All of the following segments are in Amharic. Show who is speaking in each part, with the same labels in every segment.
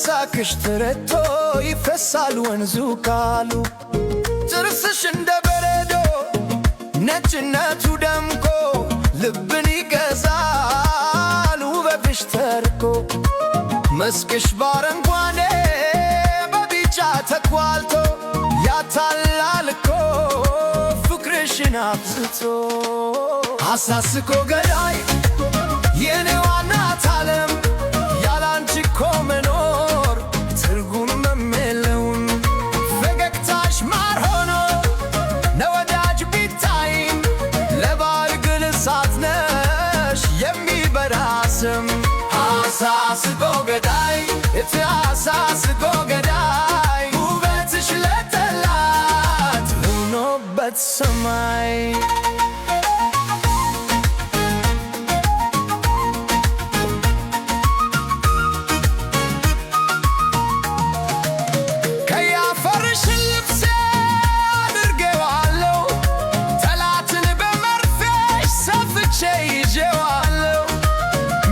Speaker 1: ሳቅሽ ተረቶ ይፈሳል ወንዙ ካሉ ጥርስሽ እንደ በረዶ ነጭነቱ ደምቆ ልብን ይገዛል ውበትሽ ተርኮ መስክሽ ባረንጓዴ በቢጫ ተኳልቶ ያታላል እኮ ፍቅርሽን አብዝቶ አሳስቆ ገዳይ የኔዋ ናት ዓለም ያላንቺ እኮ መኖር ትርጉም የለውም ፈገግታሽ ማር ሆኖ ለወዳጅ ቢታይም ለባል ግን እሳት ነሽ የሚበራ ስም አሳስቆ ገዳይ አሳስቆ ገዳይ ውበትሽ ለጠላት ሆኖበት ሰማይ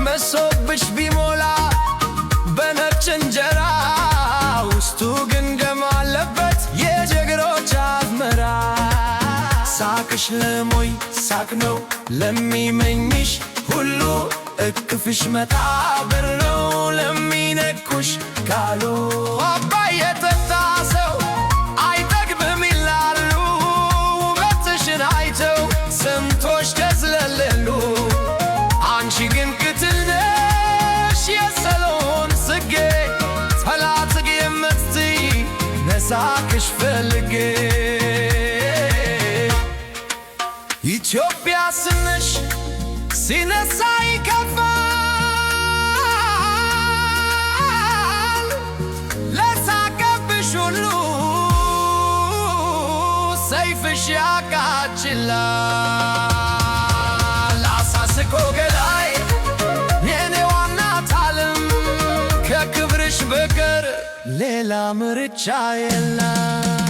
Speaker 1: መሶብሽ ቢሞላ በነጭ እንጀራ ውስጡ ግን ደም አለበት የጀግኖች አዝመራ ሳቅሽ ለሞይ ሳቅ ነው ለሚመኝሽ ሁሉ እቅፍሽ መቃብር ነው ለሚነኩሽ ካሉ አባይ የጠጣ ሰው አይጠግብም ይላሉ ውበትሽን አይተው ስንቶች ተዝለለሉ አንቺ ግን ቅትል ነሽ የሰሎን ጽጌ ጠላት የምትይ ነሳቅሽ ፈልጌ ኢትዮጵያ ስምሽ ሲነሳ ይከፋል ለሳቀብሽ ሁሉ ሰይፍሽ ያቃጭላል አሳስቆ ገዳይ የኔዋ ናት ዓለም ከክብርሽ በቀር ሌላ ምርጫ የለም